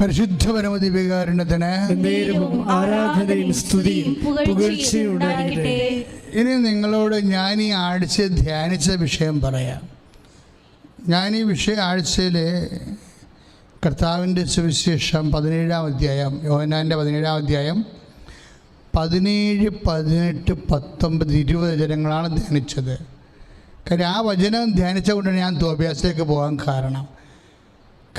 പരിശുദ്ധ പരമദിവ്യകാരുണ്യത്തിന് ആരാധനയും സ്തുതിയും പുകഴ്ചയും ഉണ്ടാകട്ടെ. ഇനി നിങ്ങളോട് ഞാൻ ഈ ആഴ്ച ധ്യാനിച്ച വിഷയം പറയാം. ഞാൻ ഈ ആഴ്ചയിൽ കർത്താവിൻ്റെ സുവിശേഷം 17-ാം അധ്യായം, യോഹന്നാൻ്റെ 17-ാം അധ്യായം 17, 18, 19, 20 വചനങ്ങളാണ് ധ്യാനിച്ചത്. കാര്യം ആ വചനം ധ്യാനിച്ചുകൊണ്ടാണ് ഞാൻ തോബിയാസിലേക്ക് പോകാൻ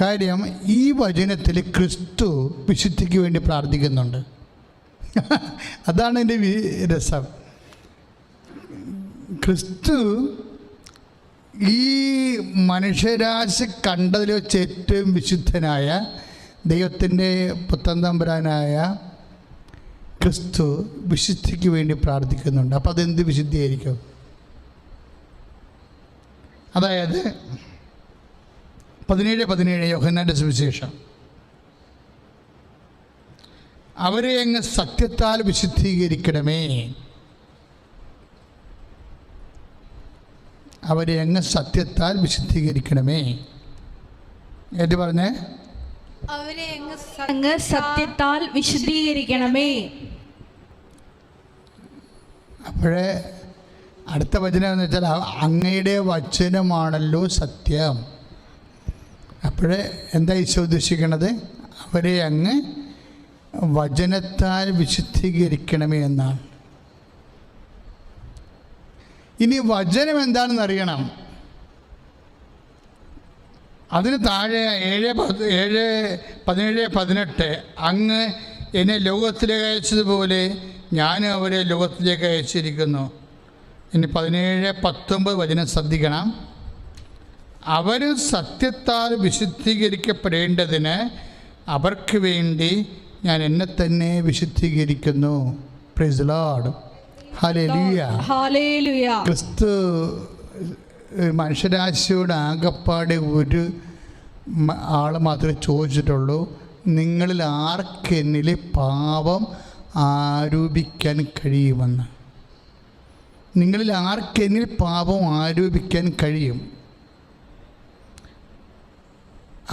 കാര്യം ഈ വചനത്തിൽ ക്രിസ്തു വിശുദ്ധിക്ക് വേണ്ടി പ്രാർത്ഥിക്കുന്നുണ്ട്. അതാണ് എൻ്റെ രസം. ക്രിസ്തു ഈ മനുഷ്യരാശി കണ്ടതിൽ വെച്ച് ഏറ്റവും വിശുദ്ധനായ ദൈവത്തിൻ്റെ പുത്രൻ തമ്പുരാനായ ക്രിസ്തു വിശുദ്ധിക്ക് വേണ്ടി പ്രാർത്ഥിക്കുന്നുണ്ട്. അപ്പോൾ അതെന്ത് വിശുദ്ധിയായിരിക്കും? അതായത് 17 യോഹന്നാൻ്റെ സുവിശേഷം, അവരെ അങ്ങ് സത്യത്താൽ വിശുദ്ധീകരിക്കണമേ, അവരെ അങ്ങ് സത്യത്താൽ വിശുദ്ധീകരിക്കണമേ. ഏത് പറഞ്ഞേ? അവരെ അങ്ങ് സത്യത്താൽ വിശുദ്ധീകരിക്കണമേ. അപ്പോഴേ അടുത്ത വചനം എന്ന് വെച്ചാൽ അങ്ങയുടെ വചനമാണല്ലോ സത്യം. അപ്പോഴേ എന്താ ഈശോ ഉദ്ദേശിക്കണത്? അവരെ അങ്ങ് വചനത്താൽ വിശുദ്ധീകരിക്കണമേ എന്നാണ്. ഇനി വചനം എന്താണെന്ന് അറിയണം. അതിന് താഴെ 7, 17, 18 അങ്ങ് എന്നെ ലോകത്തിലേക്ക് അയച്ചതുപോലെ ഞാൻ അവരെ ലോകത്തിലേക്ക് അയച്ചിരിക്കുന്നു. ഇനി 17, 19 വചനം ശ്രദ്ധിക്കണം. അവർ സത്യത്താൽ വിശുദ്ധീകരിക്കപ്പെടേണ്ടതിന് അവർക്ക് വേണ്ടി ഞാൻ എന്നെ തന്നെ വിശുദ്ധീകരിക്കുന്നു. Praise the Lord. ഹല്ലേലൂയ. ക്രിസ്തു മനുഷ്യരാശിയോട് ആകപ്പാടെ ഒരു ആൾ മാത്രമേ ചോദിച്ചിട്ടുള്ളൂ, നിങ്ങളിൽ ആർക്കെന്നിൽ പാപം ആരോപിക്കാൻ കഴിയുമെന്ന്. നിങ്ങളിൽ ആർക്കെന്നിൽ പാപം ആരോപിക്കാൻ കഴിയും?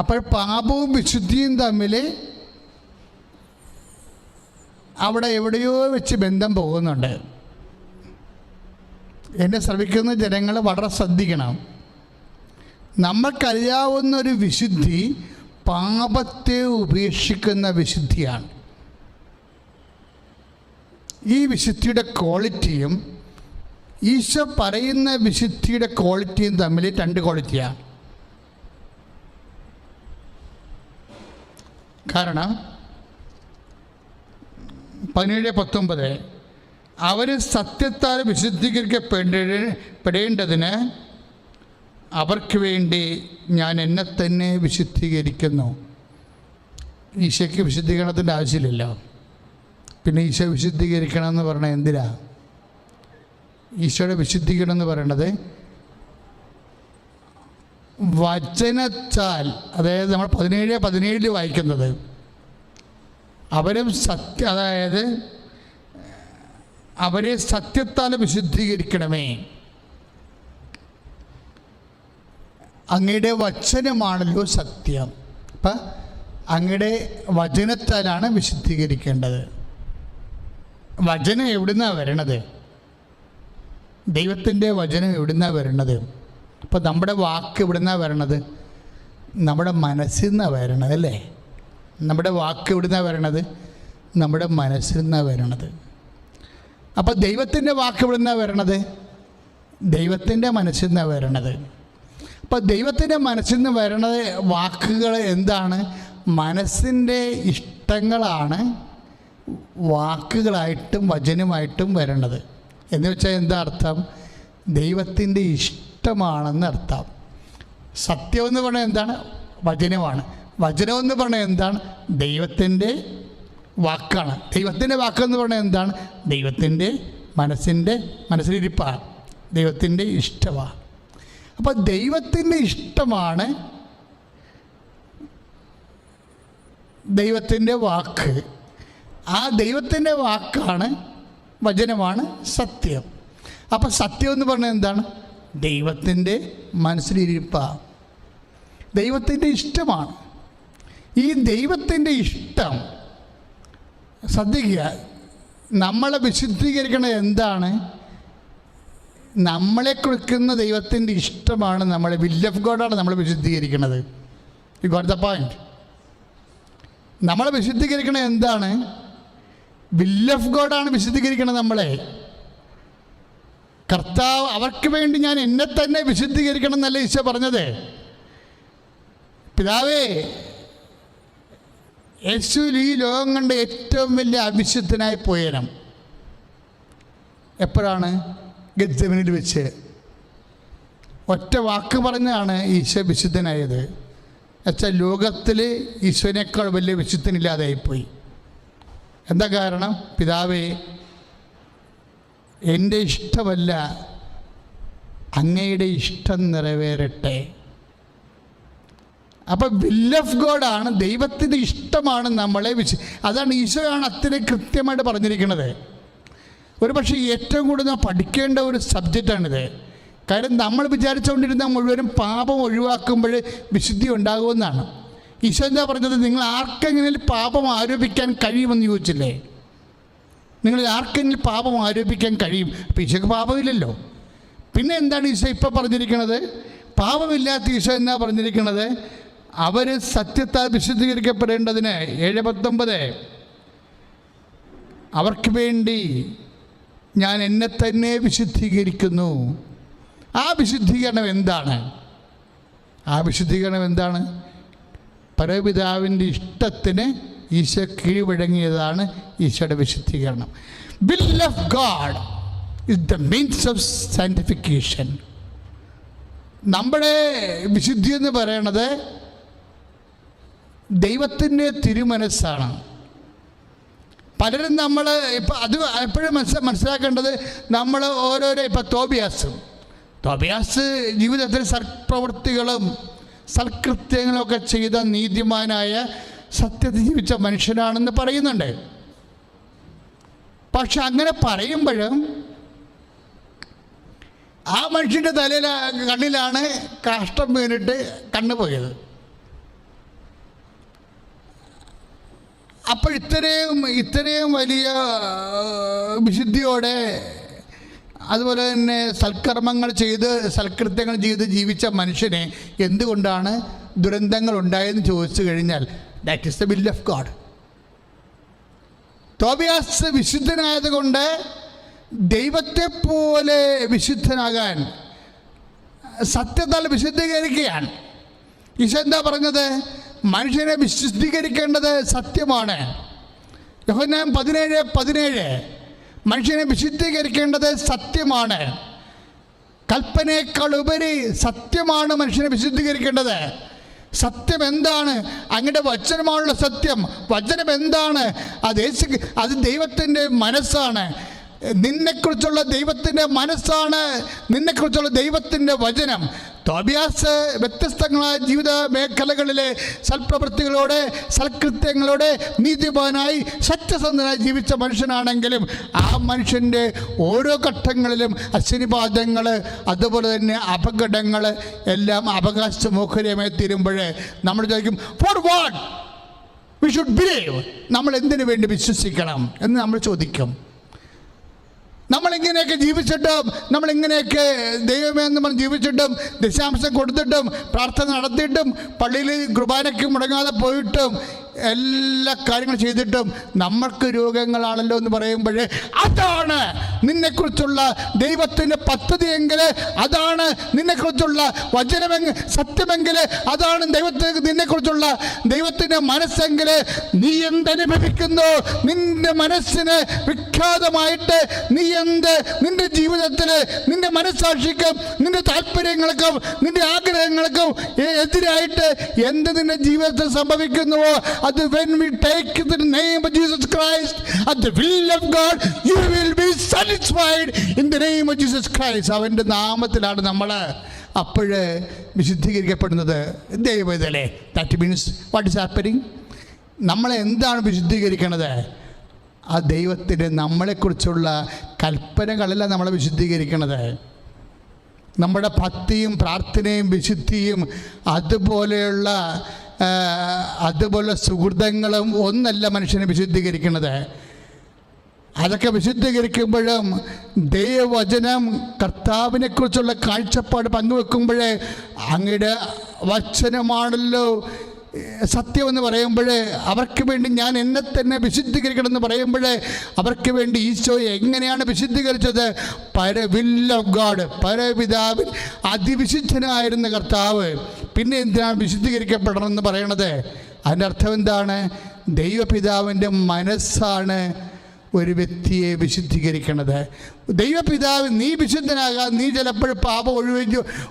അപ്പോൾ പാപവും വിശുദ്ധിയും തമ്മിൽ അവിടെ എവിടെയോ വെച്ച് ബന്ധം പോകുന്നുണ്ട്. എന്നെ ശ്രമിക്കുന്ന ജനങ്ങൾ വളരെ ശ്രദ്ധിക്കണം. നമ്മൾക്കറിയാവുന്നൊരു വിശുദ്ധി പാപത്തെ ഉപേക്ഷിക്കുന്ന വിശുദ്ധിയാണ്. ഈ വിശുദ്ധിയുടെ ക്വാളിറ്റിയും ഈശോ പറയുന്ന വിശുദ്ധിയുടെ ക്വാളിറ്റിയും തമ്മിൽ 2 ക്വാളിറ്റിയാണ്. കാരണം 17, 19 അവർ സത്യത്താൽ വിശുദ്ധീകരിക്കപ്പെടേണ്ടതിന് അവർക്ക് വേണ്ടി ഞാൻ എന്നെ തന്നെ വിശുദ്ധീകരിക്കുന്നു. ഈശോയ്ക്ക് വിശുദ്ധീകരണത്തിൻ്റെ ആവശ്യമില്ലല്ലോ. പിന്നെ ഈശോ വിശുദ്ധീകരിക്കണം എന്ന് പറഞ്ഞാൽ എന്തിനാ? ഈശോയുടെ വിശുദ്ധീകരണം എന്ന് പറയണത് വചനത്താൽ, അതായത് നമ്മൾ 17, 17 വായിക്കുന്നത്, അവരും അതായത് അവരെ സത്യത്താൽ വിശുദ്ധീകരിക്കണമേ, അങ്ങയുടെ വചനമാണല്ലോ സത്യം. അപ്പം അങ്ങയുടെ വചനത്താലാണ് വിശുദ്ധീകരിക്കേണ്ടത്. വചനം എവിടുന്നാണ് വരണത്? ദൈവത്തിൻ്റെ വചനം എവിടുന്നാണ് വരണത്? അപ്പോൾ നമ്മുടെ വാക്ക് എവിടുന്നാണ് വരണത്? നമ്മുടെ മനസ്സിൽ നിന്നാണ് വരണത്, അല്ലേ? നമ്മുടെ വാക്ക് എവിടുന്നാണ് വരണത്? നമ്മുടെ മനസ്സിൽ നിന്നാണ് വരണത്. അപ്പോൾ ദൈവത്തിൻ്റെ വാക്ക് എവിടുന്നാണ് വരണത്? ദൈവത്തിൻ്റെ മനസ്സിൽ നിന്നാണ് വരണത്. അപ്പോൾ ദൈവത്തിൻ്റെ മനസ്സിൽ നിന്ന് വരണത് വാക്കുകൾ എന്താണ്? മനസ്സിൻ്റെ ഇഷ്ടങ്ങളാണ് വാക്കുകളായിട്ടും വചനമായിട്ടും വരണത്. എന്ന് വെച്ചാൽ എന്താ അർത്ഥം? ദൈവത്തിൻ്റെ ഇഷ്ടമാണെന്ന് അർത്ഥം. സത്യം എന്ന് പറഞ്ഞാൽ എന്താണ്? വചനമാണ്. വചനം എന്ന് പറഞ്ഞാൽ എന്താണ്? ദൈവത്തിൻ്റെ വാക്കാണ്. ദൈവത്തിൻ്റെ വാക്കെന്ന് പറഞ്ഞാൽ എന്താണ്? ദൈവത്തിൻ്റെ മനസ്സിലിരിപ്പാണ്, ദൈവത്തിൻ്റെ ഇഷ്ടമാണ്. അപ്പോൾ ദൈവത്തിൻ്റെ ഇഷ്ടമാണ് ദൈവത്തിൻ്റെ വാക്ക്. ആ ദൈവത്തിൻ്റെ വാക്കാണ്, വചനമാണ് സത്യം. അപ്പം സത്യം എന്ന് പറഞ്ഞാൽ എന്താണ്? ദൈവത്തിൻ്റെ മനസ്സിലിരിപ്പാണ്, ദൈവത്തിൻ്റെ ഇഷ്ടമാണ്. ഈ ദൈവത്തിൻ്റെ ഇഷ്ടം ശ്രദ്ധിക്കുക, നമ്മളെ വിശുദ്ധീകരിക്കുന്നത് എന്താണ്? നമ്മളെ കൊടുക്കുന്ന ദൈവത്തിൻ്റെ ഇഷ്ടമാണ്, നമ്മളെ വിൽ ഓഫ് ഗോഡാണ് നമ്മളെ വിശുദ്ധീകരിക്കുന്നത്. You got the point? നമ്മളെ വിശുദ്ധീകരിക്കണത് എന്താണ്? വിൽ ഓഫ് ഗോഡാണ് വിശുദ്ധീകരിക്കുന്നത് നമ്മളെ. കർത്താവ് അവർക്ക് വേണ്ടി ഞാൻ എന്നെ തന്നെ വിശുദ്ധീകരിക്കണം എന്നല്ല ഈശോ പറഞ്ഞത്. പിതാവേ, യേശുവിൽ ഈ ലോകം കണ്ട ഏറ്റവും വലിയ അവിശുദ്ധനായി പോയനം എപ്പോഴാണ്? ഗെത്സമനിൽ വെച്ച് ഒറ്റ വാക്ക് പറഞ്ഞാണ് ഈശോ വിശുദ്ധനായത്. എന്നുവെച്ചാൽ ലോകത്തിൽ ഈശോനേക്കാൾ വലിയ വിശുദ്ധനില്ലാതായിപ്പോയി. എന്താ കാരണം? പിതാവേ, എൻ്റെ ഇഷ്ടമല്ല, അങ്ങയുടെ ഇഷ്ടം നിറവേറട്ടെ. അപ്പം വിൽ ഓഫ് ഗോഡാണ്, ദൈവത്തിൻ്റെ ഇഷ്ടമാണ് നമ്മളെ അതാണ് ഈശോയാണ് അത്രയും കൃത്യമായിട്ട് പറഞ്ഞിരിക്കുന്നത്. ഒരു പക്ഷേ ഏറ്റവും കൂടുതൽ പഠിക്കേണ്ട ഒരു സബ്ജക്റ്റാണിത്. കാര്യം നമ്മൾ വിചാരിച്ചുകൊണ്ടിരുന്ന മുഴുവനും പാപം ഒഴിവാക്കുമ്പോൾ വിശുദ്ധി ഉണ്ടാകുമെന്നാണ്. ഈശോ എന്താ പറഞ്ഞത്? നിങ്ങൾ ആർക്കെങ്കിലും പാപം ആരോപിക്കാൻ കഴിയുമെന്ന് ചോദിച്ചില്ലേ? നിങ്ങൾ ആർക്കെങ്കിലും പാപം ആരോപിക്കാൻ കഴിയും. അപ്പം ഈശോക്ക് പാപമില്ലല്ലോ. പിന്നെ എന്താണ് ഈശോ ഇപ്പോൾ പറഞ്ഞിരിക്കുന്നത്? പാപമില്ലാത്ത ഈശോ എന്നാ പറഞ്ഞിരിക്കുന്നത്? അവർ സത്യത്താൽ വിശുദ്ധീകരിക്കപ്പെടേണ്ടതിന് 7:19 അവർക്ക് വേണ്ടി ഞാൻ എന്നെ തന്നെ വിശുദ്ധീകരിക്കുന്നു. ആ വിശുദ്ധീകരണം എന്താണ്? ആ വിശുദ്ധീകരണം എന്താണ്? പരപിതാവിൻ്റെ ഇഷ്ടത്തിന് ഈശോ കീഴ്വഴങ്ങിയതാണ് ഈശോയുടെ വിശുദ്ധീകരണം. Will of God is the means of sanctification. നമ്മുടെ വിശുദ്ധി എന്ന് പറയണത് ദൈവത്തിൻ്റെ തിരുമനസ്സാണ്. പലരും നമ്മൾ ഇപ്പം അത് എപ്പോഴും മനസ്സിലാക്കേണ്ടത്, നമ്മൾ ഓരോരോ ഇപ്പം തോബിയാസ് ജീവിതത്തിൽ സൽപ്രവൃത്തികളും സൽകൃത്യങ്ങളൊക്കെ ചെയ്ത നീതിമാനായ സത്യത്തിൽ ജീവിച്ച മനുഷ്യനാണെന്ന് പറയുന്നുണ്ട്. പക്ഷെ അങ്ങനെ പറയുമ്പോഴും ആ മനുഷ്യൻ്റെ കണ്ണിലാണ് കാഷ്ടം വീണിട്ട് കണ്ണു പോയത്. അപ്പോൾ ഇത്രയും വലിയ വിശുദ്ധിയോടെ അതുപോലെ തന്നെ സൽക്കർമ്മങ്ങൾ ചെയ്ത് സൽകൃത്യങ്ങൾ ചെയ്ത് ജീവിച്ച മനുഷ്യനെ എന്തുകൊണ്ടാണ് ദുരന്തങ്ങൾ ഉണ്ടായതെന്ന് ചോദിച്ചു കഴിഞ്ഞാൽ that is the will of God. Tobias വിശുദ്ധനായതുകൊണ്ട് ദൈവത്തെ പോലെ വിശുദ്ധനാകാൻ സത്യത്താൽ വിശുദ്ധീകരിക്കുകയാണ്. ഈശോ എന്താ പറഞ്ഞത്? മനുഷ്യനെ വിശുദ്ധീകരിക്കേണ്ടത് സത്യമാണ്. യോഹന്നാൻ 17:17 മനുഷ്യനെ വിശുദ്ധീകരിക്കേണ്ടത് സത്യമാണ്. കൽപ്പനയേക്കാൾ ഉപരി സത്യമാണ് മനുഷ്യനെ വിശുദ്ധീകരിക്കേണ്ടത്. സത്യം എന്താണ്? അങ്ങയുടെ വചനമാണുള്ള സത്യം. വചനം എന്താണ്? അത് ദൈവത്തിൻ്റെ മനസ്സാണ്. നിന്നെക്കുറിച്ചുള്ള ദൈവത്തിൻ്റെ മനസ്സാണ്, നിന്നെക്കുറിച്ചുള്ള ദൈവത്തിൻ്റെ വചനം. തോബിയാസ് വ്യത്യസ്തങ്ങളായ ജീവിത മേഖലകളിലെ സൽപ്രവൃത്തികളോടെ സൽകൃത്യങ്ങളോടെ നീതിമാനായി സത്യസന്ധനായി ജീവിച്ച മനുഷ്യനാണെങ്കിലും ആ മനുഷ്യൻ്റെ ഓരോ ഘട്ടങ്ങളിലും അശ്വനിപാതങ്ങൾ അതുപോലെ തന്നെ അപകടങ്ങൾ എല്ലാം അവകാശമോഹര്യമായി തീരുമ്പോൾ നമ്മൾ ചോദിക്കും, for what we should believe? നമ്മൾ എന്തിനു വേണ്ടി വിശ്വസിക്കണം എന്ന് നമ്മൾ ചോദിക്കും. നമ്മളിങ്ങനെയൊക്കെ ജീവിച്ചിട്ടും നമ്മളിങ്ങനെയൊക്കെ ദൈവമേ എന്ന് പറഞ്ഞ് ജീവിച്ചിട്ടും ദശാംശം കൊടുത്തിട്ടും പ്രാർത്ഥന നടത്തിയിട്ടും പള്ളിയിൽ കുർബാനയ്ക്ക് മുടങ്ങാതെ പോയിട്ടും എല്ലാ കാര്യങ്ങളും ചെയ്തിട്ടും നമ്മൾക്ക് രോഗങ്ങളാണല്ലോ എന്ന് പറയുമ്പോൾ അതാണ് നിന്നെക്കുറിച്ചുള്ള ദൈവത്തിൻ്റെ പദ്ധതിയെങ്കിൽ, അതാണ് നിന്നെക്കുറിച്ചുള്ള വചനമെങ്കിൽ, സത്യമെങ്കിൽ, അതാണ് നിന്നെക്കുറിച്ചുള്ള ദൈവത്തിൻ്റെ മനസ്സെങ്കിൽ നീ എന്തനുഭവിക്കുന്നു? നിന്റെ മനസ്സിന് വിഖ്യാതമായിട്ട് നീ നിന്റെ ജീവിതത്തിൽ നിന്റെ മനസ്സാക്ഷിക്കും നിന്റെ താല്പര്യങ്ങൾക്കും നിന്റെ ആഗ്രഹങ്ങൾക്കും എതിരായിട്ട് എന്ത് നിന്റെ ജീവിതത്തിൽ സംഭവിക്കുന്നുവോ അത് when we take the name of Jesus Christ at the will of God, you will be satisfied in the name of Jesus Christ. അവൻ്റെ നാമത്തിലാണ് നമ്മൾ അപ്പോഴ് വിശുദ്ധീകരിക്കപ്പെടുന്നത്. ദൈവത്തിലെ that means what is happening? നമ്മളെ എന്താണ് വിശുദ്ധീകരിക്കണത്? ആ ദൈവത്തിൻ്റെ നമ്മളെക്കുറിച്ചുള്ള കൽപ്പനകളല്ല നമ്മളെ വിശുദ്ധീകരിക്കണത്. നമ്മുടെ ഭക്തിയും പ്രാർത്ഥനയും വിശുദ്ധിയും അതുപോലെയുള്ള അതുപോലെ സുഹൃതങ്ങളും ഒന്നല്ല മനുഷ്യനെ വിശുദ്ധീകരിക്കുന്നത്. അതൊക്കെ വിശുദ്ധീകരിക്കുമ്പോഴും ദൈവവചനം കർത്താവിനെക്കുറിച്ചുള്ള കാഴ്ചപ്പാട് പങ്കുവെക്കുമ്പോഴേ അങ്ങയുടെ വചനമാണല്ലോ സത്യമെന്ന് പറയുമ്പോൾ, അവർക്ക് വേണ്ടി ഞാൻ എന്നെ തന്നെ വിശുദ്ധീകരിക്കണമെന്ന് പറയുമ്പോൾ, അവർക്ക് വേണ്ടി ഈശോ എങ്ങനെയാണ് വിശുദ്ധീകരിച്ചത്? വിൽ ഓഫ് ഗോഡ്, പരപിതാവിൽ അതിവിശുദ്ധനായിരുന്ന കർത്താവ് പിന്നെ എന്തിനാണ് വിശുദ്ധീകരിക്കപ്പെടണമെന്ന് പറയണത്? അതിൻ്റെ അർത്ഥം എന്താണ്? ദൈവപിതാവിൻ്റെ മനസ്സാണ് ഒരു വ്യക്തിയെ വിശുദ്ധീകരിക്കണത്. ദൈവപിതാവ് നീ വിശുദ്ധനാകാം, നീ ചിലപ്പോൾ പാപം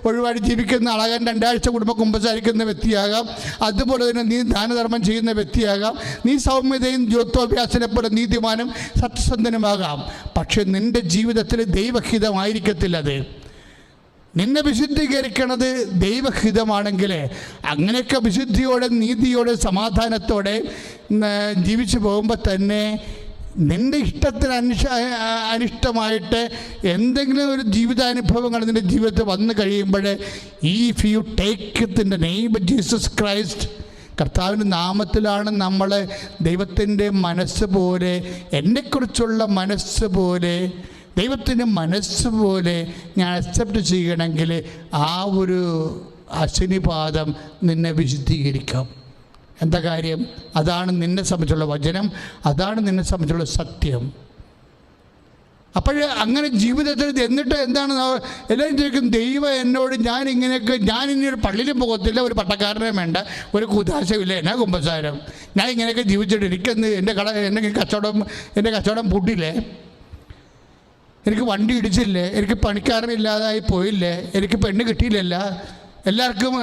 ഒഴിവാടി ജീവിക്കുന്ന ആളാകാം, 2 ആഴ്ച കുടുംബം കുമ്പസാരിക്കുന്ന വ്യക്തിയാകാം, അതുപോലെ തന്നെ നീ ദാനധർമ്മം ചെയ്യുന്ന വ്യക്തിയാകാം, നീ സൗമ്യതയും ജ്യോത്വാഭ്യാസനപ്പെടെ നീതിമാനും സത്യസന്ധനുമാകാം. പക്ഷെ നിൻ്റെ ജീവിതത്തിൽ ദൈവഹിതമായിരിക്കത്തില്ല അത്. നിന്നെ വിശുദ്ധീകരിക്കണത് ദൈവഹിതമാണെങ്കിൽ അങ്ങനെയൊക്കെ വിശുദ്ധിയോടെ നീതിയോടെ സമാധാനത്തോടെ ജീവിച്ചു പോകുമ്പോൾ തന്നെ നിൻ്റെ ഇഷ്ടത്തിന് അനിഷ്ടമായിട്ട് എന്തെങ്കിലും ഒരു ജീവിതാനുഭവങ്ങൾ നിൻ്റെ ജീവിതത്തിൽ വന്നു കഴിയുമ്പോൾ, if you take in the name of Jesus Christ, കർത്താവിൻ്റെ നാമത്തിലാണ് നമ്മൾ ദൈവത്തിൻ്റെ മനസ്സ് പോലെ, എന്നെക്കുറിച്ചുള്ള മനസ്സ് പോലെ, ദൈവത്തിൻ്റെ മനസ്സ് പോലെ ഞാൻ അക്സെപ്റ്റ് ചെയ്യണമെങ്കിൽ ആ ഒരു അശനിപാതം നിന്നെ വിശുദ്ധീകരിക്കാം. എന്താ കാര്യം? അതാണ് നിന്നെ സംബന്ധിച്ചുള്ള വചനം, അതാണ് നിന്നെ സംബന്ധിച്ചുള്ള സത്യം. അപ്പോൾ അങ്ങനെ ജീവിതത്തിൽ എന്നിട്ട് എന്താണ് എല്ലാവരും ചോദിക്കും, ദൈവം എന്നോട് ഞാൻ ഇനി ഒരു പള്ളിയിലും പോകത്തില്ല, ഒരു പട്ടക്കാരനെ വേണ്ട, ഒരു കുതാശമില്ല, എന്നാ കുമ്പസാരം, ഞാൻ ഇങ്ങനെയൊക്കെ ജീവിച്ചിട്ട് എനിക്കെന്ന് എൻ്റെ കച്ചവടം പൂട്ടില്ലേ, എനിക്ക് വണ്ടി ഇടിച്ചില്ലേ, എനിക്ക് പണിക്കാരനില്ലാതായി പോയില്ലേ, എനിക്ക് പെണ്ണ് കിട്ടിയില്ലല്ല, എല്ലാവർക്കും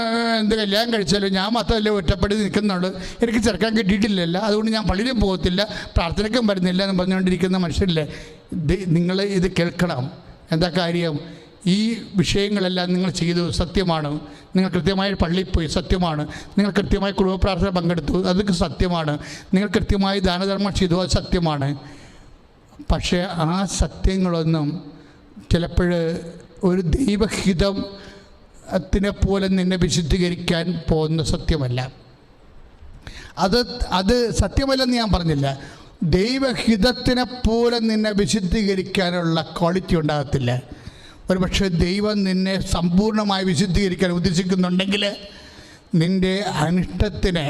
കല്യാണം കഴിച്ചാലും ഞാൻ മാത്രമല്ലേ ഒറ്റപ്പെട്ട് നിൽക്കുന്നുള്ളൂ, എനിക്ക് ചെറുക്കാൻ കിട്ടിയിട്ടില്ലല്ല, അതുകൊണ്ട് ഞാൻ പള്ളിയിലും പോകത്തില്ല, പ്രാർത്ഥനയ്ക്കും വരുന്നില്ല എന്ന് പറഞ്ഞുകൊണ്ടിരിക്കുന്ന മനുഷ്യരില്ലേ, നിങ്ങൾ ഇത് കേൾക്കണം. എന്താ കാര്യം? ഈ വിഷയങ്ങളെല്ലാം നിങ്ങൾ ചെയ്തു, സത്യമാണ്. നിങ്ങൾ കൃത്യമായി പള്ളിയിൽ പോയി, സത്യമാണ്. നിങ്ങൾ കൃത്യമായി കുടുംബ പ്രാർത്ഥന പങ്കെടുത്തു, അതൊക്കെ സത്യമാണ്. നിങ്ങൾ കൃത്യമായി ദാനധർമ്മം ചെയ്തു, അത് സത്യമാണ്. പക്ഷേ ആ സത്യങ്ങളൊന്നും ചിലപ്പോൾ ഒരു ദൈവഹിതത്തിനെ പോലെ നിന്നെ വിശുദ്ധീകരിക്കാൻ പോകുന്ന സത്യമല്ല. അത് സത്യമല്ലെന്ന് ഞാൻ പറഞ്ഞില്ല. ദൈവഹിതത്തിനെ പോലെ നിന്നെ വിശുദ്ധീകരിക്കാനുള്ള ക്വാളിറ്റി ഉണ്ടാകത്തില്ല. ഒരു പക്ഷേ ദൈവം നിന്നെ സമ്പൂർണ്ണമായി വിശുദ്ധീകരിക്കാൻ ഉദ്ദേശിക്കുന്നുണ്ടെങ്കിൽ നിൻ്റെ അനിഷ്ടത്തിന്,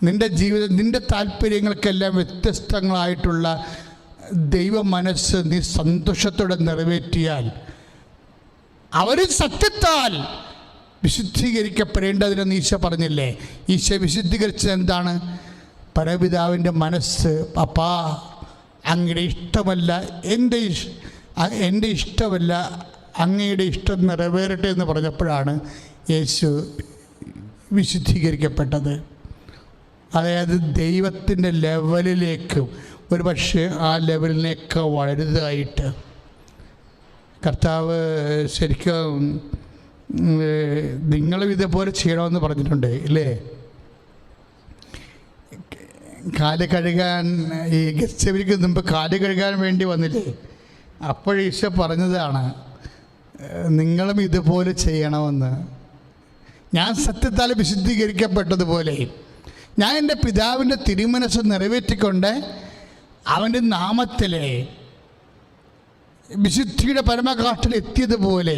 നിൻ്റെ ജീവിതം, നിൻ്റെ താല്പര്യങ്ങൾക്കെല്ലാം വ്യത്യസ്തങ്ങളായിട്ടുള്ള ദൈവ മനസ്സ് നീ സന്തോഷത്തോടെ നിറവേറ്റിയാൽ അവർ സത്യത്താൽ വിശുദ്ധീകരിക്കപ്പെടേണ്ടതിനെന്ന് ഈശോ പറഞ്ഞില്ലേ? ഈശോ വിശുദ്ധീകരിച്ചത് എന്താണ്? പരപിതാവിൻ്റെ മനസ്സ്, അപ്പാ അങ്ങയുടെ ഇഷ്ടമല്ല എൻ്റെ ഇഷ്ടമല്ല, അങ്ങയുടെ ഇഷ്ടം നിറവേറട്ടെ എന്ന് പറഞ്ഞപ്പോഴാണ് യേശു വിശുദ്ധീകരിക്കപ്പെട്ടത്. അതായത് ദൈവത്തിൻ്റെ ലെവലിലേക്ക്, ഒരു പക്ഷേ ആ ലെവലിനേക്ക് വലുതായിട്ട് കർത്താവ് ശരിക്കും നിങ്ങളും ഇതേപോലെ ചെയ്യണമെന്ന് പറഞ്ഞിട്ടുണ്ട് ഇല്ലേ? കാല് കഴുകാൻ, ഈ ഗസ്റ്റവരിക്ക് മുമ്പ് കാല് കഴുകാൻ വേണ്ടി വന്നില്ലേ? അപ്പോൾ ഈശോ പറഞ്ഞതാണ് നിങ്ങളും ഇതുപോലെ ചെയ്യണമെന്ന്. ഞാൻ സത്യത്താൽ വിശുദ്ധീകരിക്കപ്പെട്ടതുപോലെ ഞാൻ എൻ്റെ പിതാവിൻ്റെ തിരുമനസ്സ് നിറവേറ്റിക്കൊണ്ട് അവൻ്റെ നാമത്തിലെ വിശുദ്ധിയുടെ പരമകാഷ്ഠയിൽ എത്തിയതുപോലെ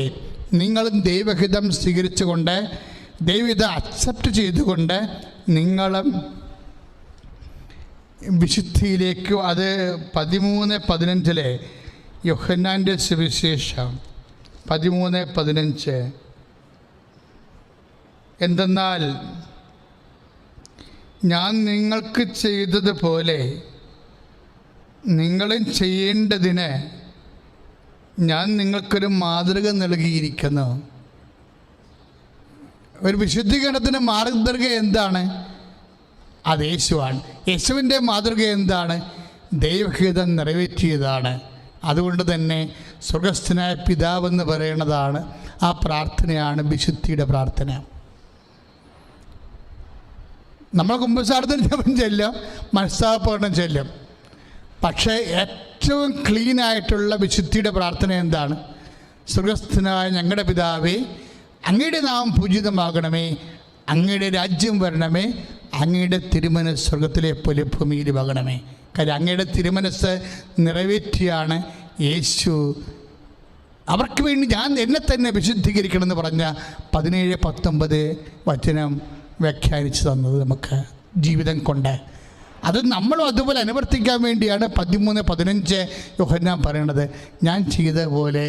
നിങ്ങളും ദൈവഹിതം സ്വീകരിച്ചുകൊണ്ട്, ദൈവഹിതം അക്സെപ്റ്റ് ചെയ്തുകൊണ്ട് നിങ്ങളും വിശുദ്ധിയിലേക്ക്. അത് 13:15 യോഹന്നാൻ്റെ സുവിശേഷം 13:15. എന്തെന്നാൽ ഞാൻ നിങ്ങൾക്ക് ചെയ്തതുപോലെ നിങ്ങളും ചെയ്യേണ്ടതിന് ഞാൻ നിങ്ങൾക്കൊരു മാതൃക നൽകിയിരിക്കുന്നു. ഒരു വിശുദ്ധീകരണത്തിൻ്റെ മാതൃക എന്താണ്? അത് യേശുവാണ്. യേശുവിൻ്റെ മാതൃക എന്താണ്? ദൈവഹിതം നിറവേറ്റിയതാണ്. അതുകൊണ്ട് തന്നെ സ്വർഗസ്ഥനായ പിതാവെന്ന് പറയുന്നതാണ് ആ പ്രാർത്ഥനയാണ് വിശുദ്ധിയുടെ പ്രാർത്ഥന. നമ്മൾ കുമ്പസാരത്തിന് ജപം ചെല്ലും, മനസ്താപകരണം ചെല്ലും. പക്ഷേ ഏറ്റവും ക്ലീനായിട്ടുള്ള വിശുദ്ധിയുടെ പ്രാർത്ഥന എന്താണ്? സ്വർഗസ്ഥനായ ഞങ്ങളുടെ പിതാവേ, അങ്ങയുടെ നാമം പൂജിതമാകണമേ, അങ്ങയുടെ രാജ്യം വരണമേ, അങ്ങയുടെ തിരുമനസ് സ്വർഗത്തിലെ പോലെ ഭൂമിയിൽ വകണമേ. കാര്യം അങ്ങയുടെ തിരുമനസ് നിറവേറ്റിയാണ് യേശു അവർക്ക് വേണ്ടി ഞാൻ എന്നെ തന്നെ വിശുദ്ധീകരിക്കണമെന്ന് പറഞ്ഞ 17-19 വചനം വ്യാഖ്യാനിച്ചു തന്നത് നമുക്ക് ജീവിതം കൊണ്ട്. അത് നമ്മളും അതുപോലെ അനുവർത്തിക്കാൻ വേണ്ടിയാണ് 13-15 യോഹന്നാൻ പറയണത്. ഞാൻ ചെയ്ത പോലെ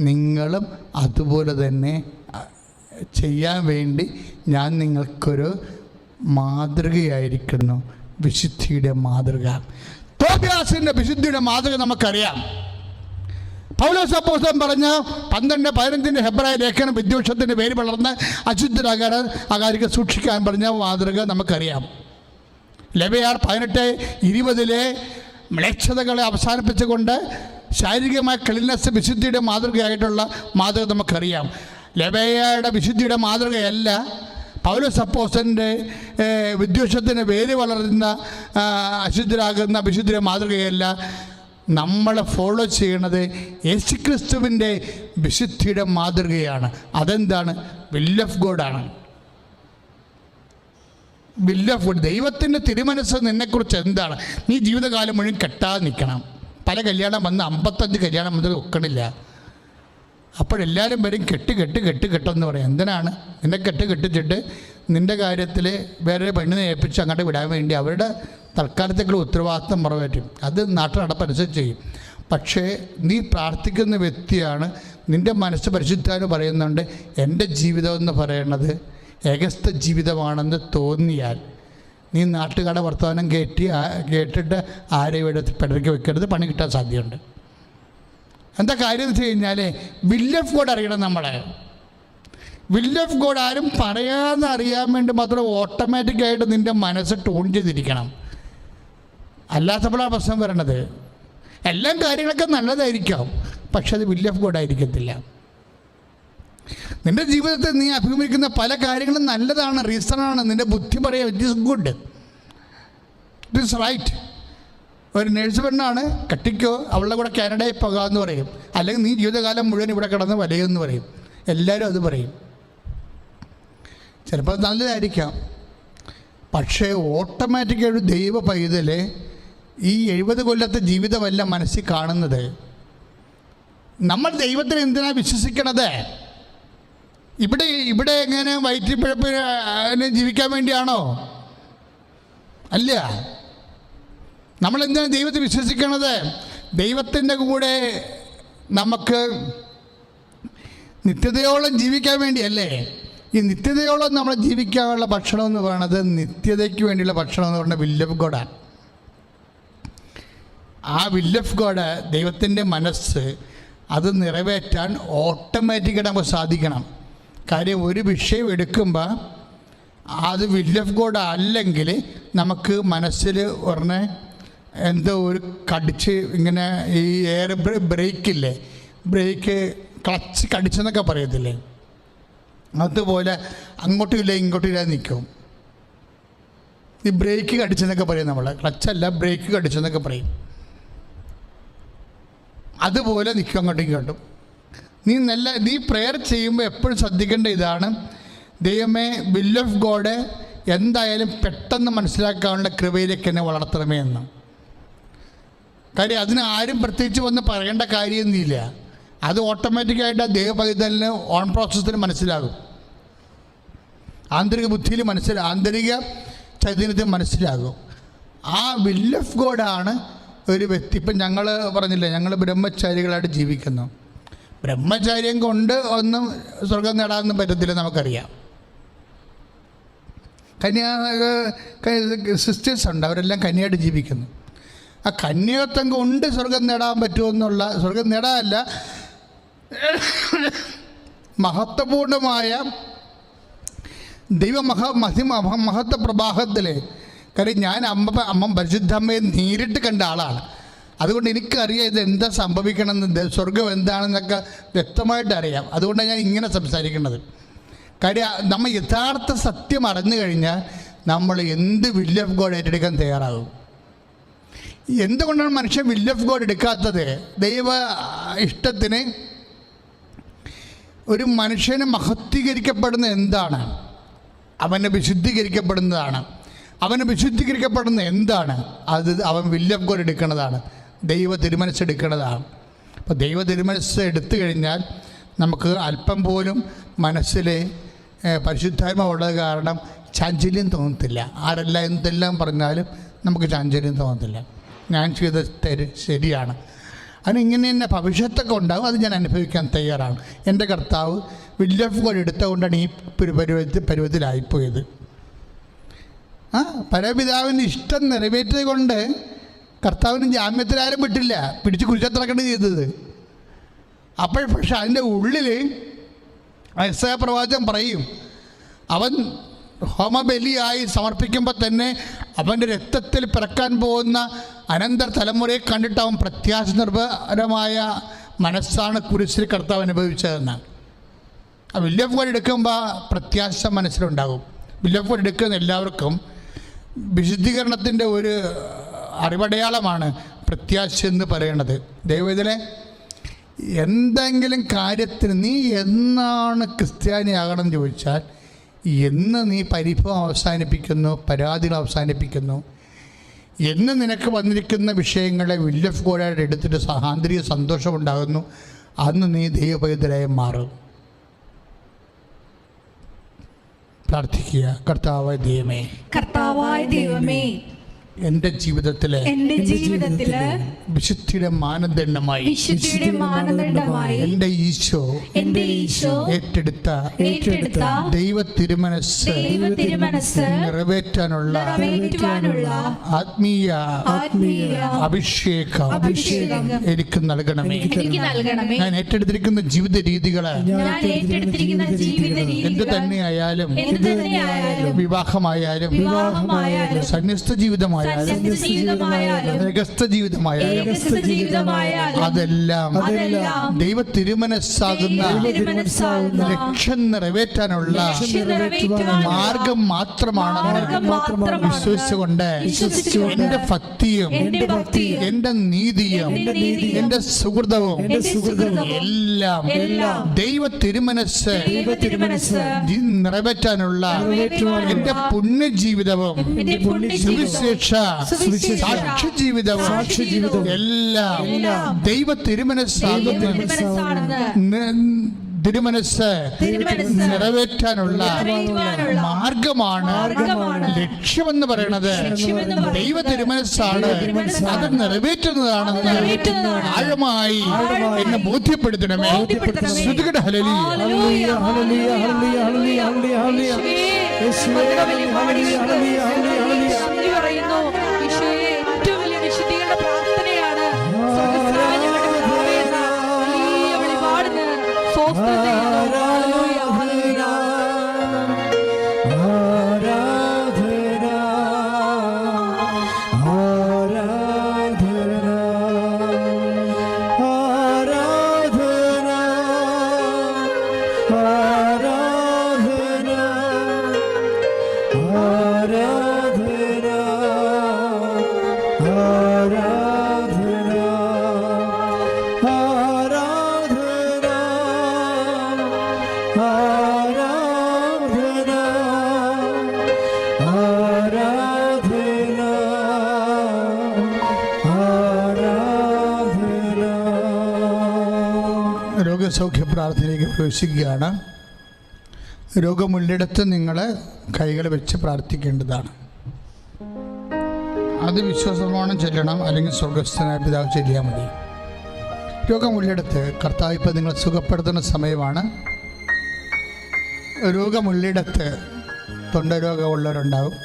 നിങ്ങളും അതുപോലെ തന്നെ ചെയ്യാൻ വേണ്ടി ഞാൻ നിങ്ങൾക്കൊരു മാതൃകയായിരിക്കുന്നു. വിശുദ്ധിയുടെ മാതൃക. തോബിയാസിൻ്റെ വിശുദ്ധിയുടെ മാതൃക നമുക്കറിയാം. പൗലോസ് അപ്പോസ്തലൻ പറഞ്ഞ 12-15 ഹെബ്രായ ലേഖനം വിദ്വേഷത്തിൻ്റെ പേര് വളർന്ന് അശുദ്ധരാകാതെ സൂക്ഷിക്കാൻ പറഞ്ഞ മാതൃക നമുക്കറിയാം. ലെവ്യർ 18-20 മ്ലേച്ഛതകളെ അവസാനിപ്പിച്ചുകൊണ്ട് ശാരീരികമായ ക്ലീൻനെസ് വിശുദ്ധിയുടെ മാതൃകയായിട്ടുള്ള മാതൃക നമുക്കറിയാം. ലെവ്യയുടെ വിശുദ്ധിയുടെ മാതൃകയല്ല പൗലോസ് അപ്പോസ്തലൻ്റെ വിദ്വേഷത്തിന് വേര് വളരുന്ന അശുദ്ധരാകുന്ന വിശുദ്ധിയുടെ മാതൃകയല്ല. നമ്മൾ ഫോളോ ചെയ്യണത് യേശുക്രിസ്തുവിൻ്റെ വിശുദ്ധിയുടെ മാതൃകയാണ്. അതെന്താണ്? വിൽ ഓഫ് ഗോഡാണ്. Will of God. ദൈവത്തിൻ്റെ തിരുമനസ് നിന്നെക്കുറിച്ച് എന്താണ്? നീ ജീവിതകാലം മുഴുവൻ കെട്ടാതെ നിൽക്കണം. പല കല്യാണം വന്ന് 55 കല്യാണം മുതൽ ഒക്കണില്ല. അപ്പോഴെല്ലാവരും വരും കെട്ടെന്ന് പറയും. എന്തിനാണ്? നിന്നെ കെട്ടിച്ചിട്ട് നിൻ്റെ കാര്യത്തിൽ വേറെ പെണ്ണിനെ ഏൽപ്പിച്ച് അങ്ങോട്ട് വിടാൻ വേണ്ടി അവരുടെ തൽക്കാലത്തേക്കുള്ള ഉത്തരവാദിത്വം നിറവേറ്റും. അത് നാട്ടു നടപ്പനുസരിച്ച് ചെയ്യും. പക്ഷേ നീ പ്രാർത്ഥിക്കുന്ന വ്യക്തിയാണ്. നിൻ്റെ മനസ്സ് പരിശുദ്ധാന് പറയുന്നുണ്ട്, എൻ്റെ ജീവിതം എന്ന് പറയുന്നത് ഏകസ്ഥ ജീവിതമാണെന്ന് തോന്നിയാൽ നീ നാട്ടുകാരുടെ വർത്തമാനം കേട്ടിട്ട് ആരെയും എടുത്ത് പിടയ്ക്ക് വെക്കരുത്. പണി കിട്ടാൻ സാധ്യതയുണ്ട്. എന്താ കാര്യം എന്ന് വെച്ച് കഴിഞ്ഞാൽ വിൽ ഓഫ് ഗോഡ് അറിയണം. നമ്മളെ വിൽ ഓഫ് ഗോഡ് ആരും പറയാതെ അറിയാൻ വേണ്ടി മാത്രം ഓട്ടോമാറ്റിക്കായിട്ട് നിൻ്റെ മനസ്സ് ട്യൂൺ ചെയ്തിരിക്കണം. അല്ലാത്തപ്പോഴാണ് പ്രശ്നം വരണത്. എല്ലാം കാര്യങ്ങളൊക്കെ നല്ലതായിരിക്കാം, പക്ഷെ അത് വിൽ ഓഫ് ഗോഡ് ആയിരിക്കത്തില്ല. നിൻ്റെ ജീവിതത്തിൽ നീ അഭിമുഖീകരിക്കുന്ന പല കാര്യങ്ങളും നല്ലതാണ്, റീസണാണ്. നിൻ്റെ ബുദ്ധി പറയാം it is good, it is right. ഒരു നേഴ്സ് പെണ്ണാണ്, കെട്ടിക്കോ, അവളുടെ കൂടെ കാനഡയിൽ പോകാമെന്ന് പറയും. അല്ലെങ്കിൽ നീ ജീവിതകാലം മുഴുവൻ ഇവിടെ കിടന്ന് വലയെന്ന് പറയും. എല്ലാവരും അത് പറയും. ചിലപ്പോൾ നല്ലതായിരിക്കാം, പക്ഷേ ഓട്ടോമാറ്റിക്കായിട്ട് ദൈവ പൈതൽ ഈ 70 കൊല്ലത്തെ ജീവിതമല്ല മനസ്സിൽ കാണുന്നത്. നമ്മൾ ദൈവത്തിന് എന്തിനാണ് വിശ്വസിക്കണത്? ഇവിടെ എങ്ങനെ വയറ്റിപ്പിഴപ്പിന് ജീവിക്കാൻ വേണ്ടിയാണോ? അല്ല. നമ്മളെന്തിനാണ് ദൈവത്തെ വിശ്വസിക്കണത്? ദൈവത്തിൻ്റെ കൂടെ നമുക്ക് നിത്യതയോളം ജീവിക്കാൻ വേണ്ടിയല്ലേ? ഈ നിത്യതയോളം നമ്മൾ ജീവിക്കാനുള്ള ഭക്ഷണം എന്ന് പറയുന്നത്, നിത്യതയ്ക്ക് വേണ്ടിയുള്ള ഭക്ഷണം എന്ന് പറയുന്നത് വിൽ ഓഫ് ഗോഡാണ്. ആ വിൽ ഓഫ് ഗോഡ്, ദൈവത്തിൻ്റെ മനസ്സ്, അത് നിറവേറ്റാൻ ഓട്ടോമാറ്റിക്കായിട്ട് നമുക്ക് സാധിക്കണം. കാര്യം ഒരു വിഷയം എടുക്കുമ്പോൾ അത് വിൽ ഓഫ് ഗോഡ് അല്ലെങ്കിൽ നമുക്ക് മനസ്സിൽ ഉടനെ എന്തോ ഒരു കടിച്ച് ഇങ്ങനെ ഈ എയർ ബ്രേക്കില്ലേ, ബ്രേക്ക് ക്ലച്ച് കടിച്ചെന്നൊക്കെ പറയത്തില്ലേ, അതുപോലെ അങ്ങോട്ടും ഇല്ല ഇങ്ങോട്ടും ഇല്ല നിൽക്കും. ഈ ബ്രേക്ക് കടിച്ചെന്നൊക്കെ പറയും. നമ്മൾ ക്ലച്ചല്ല, ബ്രേക്ക് കടിച്ചെന്നൊക്കെ പറയും. അതുപോലെ നിൽക്കും അങ്ങോട്ടും ഇങ്ങോട്ടും. നീ പ്രെയർ ചെയ്യുമ്പോൾ എപ്പോഴും ശ്രദ്ധിക്കേണ്ട ഇതാണ്, ദൈവമേ വിൽ ഓഫ് ഗോഡ് എന്തായാലും പെട്ടെന്ന് മനസ്സിലാക്കാനുള്ള കൃപയിലേക്ക് എന്നെ വളർത്തണമേ എന്ന്. കാര്യം അതിന് ആരും പ്രത്യേകിച്ച് വന്ന് പറയേണ്ട കാര്യമൊന്നുമില്ല. അത് ഓട്ടോമാറ്റിക്കായിട്ട് ദൈവപൈതലിന് ഓൺ പ്രോസസ്സിന് മനസ്സിലാകും. ആന്തരിക ബുദ്ധിയിൽ ആന്തരിക ചൈതന്യത്തിൽ മനസ്സിലാകും. ആ വിൽ ഓഫ് ഗോഡാണ് ഒരു വ്യക്തി. ഇപ്പം ഞങ്ങൾ പറഞ്ഞില്ലേ, ഞങ്ങൾ ബ്രഹ്മചാരികളായിട്ട് ജീവിക്കുന്നു. ബ്രഹ്മചാര്യം കൊണ്ട് ഒന്നും സ്വർഗം നേടാനൊന്നും പറ്റത്തില്ല, നമുക്കറിയാം. സിസ്റ്റേഴ്സ് ഉണ്ട്, അവരെല്ലാം കന്യയായിട്ട് ജീവിക്കുന്നു. ആ കന്യകത്വം കൊണ്ട് സ്വർഗം നേടാൻ പറ്റുമെന്നുള്ള, സ്വർഗം നേടാനല്ല, മഹത്വപൂർണമായ മഹത്വ പ്രവാഹത്തിൽ. കാര്യം ഞാൻ അമ്മ പരിശുദ്ധമ്മയെ നേരിട്ട് കണ്ട ആളാണ്. അതുകൊണ്ട് എനിക്കറിയാം ഇത് എന്താ സംഭവിക്കണമെന്ന്, സ്വർഗം എന്താണെന്നൊക്കെ വ്യക്തമായിട്ട് അറിയാം. അതുകൊണ്ടാണ് ഞാൻ ഇങ്ങനെ സംസാരിക്കുന്നത്. കാര്യം നമ്മൾ യഥാർത്ഥ സത്യം അറിഞ്ഞു കഴിഞ്ഞാൽ നമ്മൾ എന്ത് വിൽ ഓഫ് ഗോഡ് ഏറ്റെടുക്കാൻ തയ്യാറാകും. എന്തുകൊണ്ടാണ് മനുഷ്യൻ വിൽ ഓഫ് ഗോഡ് എടുക്കാത്തത്? ദൈവ ഇഷ്ടത്തിന് ഒരു മനുഷ്യന് മഹത്വീകരിക്കപ്പെടുന്ന എന്താണ്? അവന് വിശുദ്ധീകരിക്കപ്പെടുന്നതാണ്. അവന് വിശുദ്ധീകരിക്കപ്പെടുന്ന എന്താണ്? അത് അവൻ വില്ല് ഓഫ് ഗോഡ് എടുക്കുന്നതാണ്, ദൈവ തിരുമനസ് എടുക്കുന്നതാണ്. അപ്പോൾ ദൈവ തിരുമനസ് എടുത്തു കഴിഞ്ഞാൽ നമുക്ക് അല്പം പോലും മനസ്സിൽ പരിശുദ്ധാത്മാവുള്ളത് കാരണം ചാഞ്ചല്യം തോന്നത്തില്ല. ആരെല്ലാം എന്തെല്ലാം പറഞ്ഞാലും നമുക്ക് ചാഞ്ചല്യം തോന്നത്തില്ല. ഞാൻ ചെയ്ത ശരിയാണ്, അതിനിങ്ങനെ തന്നെ ഭവിഷ്യത്തൊക്കെ ഉണ്ടാകും, അത് ഞാൻ അനുഭവിക്കാൻ തയ്യാറാണ്. എൻ്റെ കർത്താവ് വില്ല് ഓഫ് ഗോഡ് എടുത്തുകൊണ്ടാണ് ഈ പരുവത്തിലായിപ്പോയത്. പരപിതാവിൻ്റെ ഇഷ്ടം നിറവേറ്റിയത് കൊണ്ട് കർത്താവിന് ജാമ്യത്തിലാരും വിട്ടില്ല, പിടിച്ച് കുരിശത്തിറക്കേണ്ടി ചെയ്തത്. അപ്പോൾ പക്ഷെ അതിൻ്റെ ഉള്ളിൽ യെശയ്യാ പ്രവാചകൻ പറയും, അവൻ ഹോമബലിയായി സമർപ്പിക്കുമ്പോൾ തന്നെ അവൻ്റെ രക്തത്തിൽ പിറക്കാൻ പോകുന്ന അനന്തര തലമുറയെ കണ്ടിട്ട് അവൻ പ്രത്യാശ നിർഭരമായ മനസ്സാണ് കുരിശിൽ കർത്താവ് അനുഭവിച്ചതെന്ന്. ആ വില്ല് ഓഫ് ഗോഡ് എടുക്കുമ്പോൾ പ്രത്യാശ മനസ്സിലുണ്ടാകും. വില്ല് ഓഫ് ഗോഡ് എടുക്കുന്ന എല്ലാവർക്കും വിശുദ്ധീകരണത്തിൻ്റെ ഒരു അറിവടയാളമാണ് പ്രത്യാശ എന്ന് പറയുന്നത്. ദൈവത്തിലെ എന്തെങ്കിലും കാര്യത്തിന് നീ എന്നാണ് ക്രിസ്ത്യാനിയാകണം എന്ന് ചോദിച്ചാൽ, എന്ന് നീ പരിഭവം അവസാനിപ്പിക്കുന്നു, പരാതികൾ അവസാനിപ്പിക്കുന്നു, എന്ന് നിനക്ക് വന്നിരിക്കുന്ന വിഷയങ്ങളെ വില്ല് ഓഫ് ഗോഡായിട്ട് എടുത്തിട്ട് ആന്തരിക സന്തോഷമുണ്ടാകുന്നു, അന്ന് നീ ദൈവപൈതലായി മാറും. പ്രാർത്ഥിക്കുക. കർത്താവായ ദൈവമേ, എൻ്റെ ജീവിതത്തിലെ വിശുദ്ധിയുടെ മാനദണ്ഡമായി എൻ്റെ ഈശോ ഏറ്റെടുത്ത ദൈവ തിരുമനസ് നിറവേറ്റാനുള്ള ആത്മീയ അഭിഷേകം എനിക്ക് നൽകണമേ. ഞാൻ ഏറ്റെടുത്തിരിക്കുന്ന ജീവിത രീതികള് എന്ത് തന്നെയായാലും, വിവാഹമായാലും, സന്യസ്ത ജീവിതമായാലും, ജീവിതമായാലും അതെല്ലാം ദൈവ തിരുമനസ്സാകുന്ന ലക്ഷ്യം നിറവേറ്റാനുള്ള മാർഗം മാത്രമാണെന്ന് വിശ്വസിച്ചുകൊണ്ട് എൻ്റെ ഭക്തിയും എൻ്റെ നീതിയും എൻ്റെ സുഹൃതവും എല്ലാം ദൈവ തിരുമനസ് നിറവേറ്റാനുള്ള എൻ്റെ പുണ്യജീവിതവും സാക്ഷ്യജീവിതവും എല്ലാം ദൈവ തിരുമനസ് നിറവേറ്റാനുള്ള മാർഗമാണ്. ലക്ഷ്യമെന്ന് പറയുന്നത് ദൈവ തിരുമനസ്സാണ്, അത് നിറവേറ്റുന്നതാണെന്ന് ആഴമായി എന്നെ ബോധ്യപ്പെടുത്തണമേ. ശ്രുതികട ഹല്ലേലൂയ. രോഗസൗഖ്യ പ്രാർത്ഥനയിലേക്ക് പ്രവേശിക്കുകയാണ്. രോഗമുള്ളിടത്ത് നിങ്ങൾ കൈകൾ വെച്ച് പ്രാർത്ഥിക്കേണ്ടതാണ്. അത് വിശ്വാസപ്രമാണം ചൊല്ലണം, അല്ലെങ്കിൽ സ്വർഗസ്ഥനായ പിതാവ് ചൊല്ലിയാൽ മതി. രോഗമുള്ളിടത്ത് കർത്താവ് ഇപ്പം നിങ്ങൾ സുഖപ്പെടുത്തുന്ന സമയമാണ്. രോഗമുള്ളിടത്ത് തൊണ്ടരോഗമുള്ളവരുണ്ടാവും,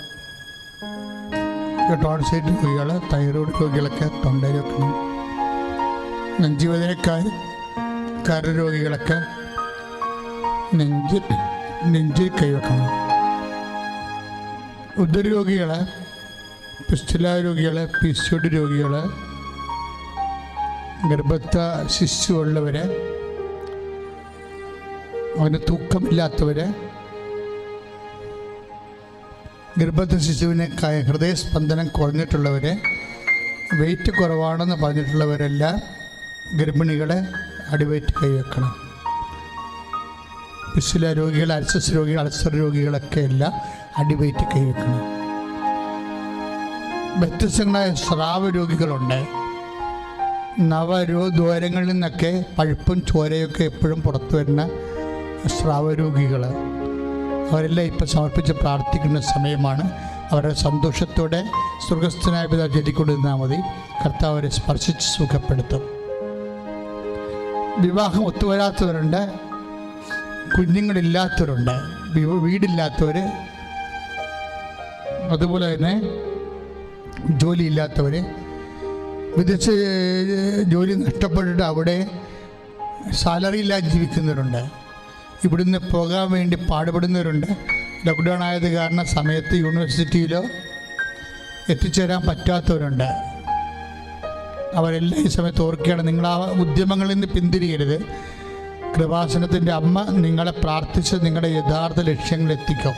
ടോൺസൈറ്റ് രോഗികൾ, തൈറോയ്ഡ് രോഗികളൊക്കെ തൊണ്ടയിലൊക്കെ, നെഞ്ചുവേദനക്കാർ, കരരോഗികളൊക്കെ നെഞ്ചിൽ കൈവെക്കണം. ഉദരരോഗികൾ, പിസ്തുല രോഗികൾ, PCOD രോഗികൾ, ഗർഭസ്ഥ ശിശുവുള്ളവർ, അവന് തൂക്കമില്ലാത്തവർ, ഗർഭസ്ഥ ശിശുവിന് ഹൃദയസ്പന്ദനം കുറഞ്ഞിട്ടുള്ളവർ, വെയിറ്റ് കുറവാണെന്ന് പറഞ്ഞിട്ടുള്ളവരെല്ലാം ഗർഭിണികളെ അടിവയറ്റ് കൈവെക്കണം. ഫിസ്റ്റുല രോഗികൾ, അൽസസ് രോഗികൾ, അൾസർ രോഗികളൊക്കെ എല്ലാം അടിവയറ്റ് കൈവെക്കണം. വ്യത്യസ്തങ്ങളായ സ്രാവ രോഗികളുണ്ട്. നവദ്വാരങ്ങളിൽ നിന്നൊക്കെ പഴുപ്പും ചോരയൊക്കെ എപ്പോഴും പുറത്തു വരുന്ന സ്രാവ രോഗികൾ, അവരെല്ലാം ഇപ്പം സമർപ്പിച്ച് പ്രാർത്ഥിക്കുന്ന സമയമാണ്. അവരുടെ സന്തോഷത്തോടെ സ്വർഗസ്ഥനായ പിതാവ് ചൊല്ലിക്കൊണ്ടിരുന്നാൽ മതി. കർത്താവ് അവരെ സ്പർശിച്ച് സുഖപ്പെടുത്തും. വിവാഹം ഒത്തുവരാത്തവരുണ്ട്, കുഞ്ഞുങ്ങളില്ലാത്തവരുണ്ട്, വീടില്ലാത്തവർ, അതുപോലെ തന്നെ ജോലിയില്ലാത്തവർ, വിദേശ ജോലി നഷ്ടപ്പെട്ടിട്ട് അവിടെ സാലറി ഇല്ലാതെ ജീവിക്കുന്നവരുണ്ട്, ഇവിടുന്ന് പോകാൻ വേണ്ടി പാടുപെടുന്നവരുണ്ട്. ലോക്ക്ഡൗൺ ആയത് കാരണം സമയത്ത് യൂണിവേഴ്സിറ്റിയിലോ എത്തിച്ചേരാൻ പറ്റാത്തവരുണ്ട്. അവരെല്ലാം ഈ സമയത്ത് ഓർക്കുകയാണ്. നിങ്ങൾ ആ ഉദ്യമങ്ങളിൽ നിന്ന് പിന്തിരിയരുത്. കൃപാസനത്തിൻ്റെ അമ്മ നിങ്ങളെ പ്രാർത്ഥിച്ച് നിങ്ങളുടെ യഥാർത്ഥ ലക്ഷ്യങ്ങളിലെത്തിക്കും.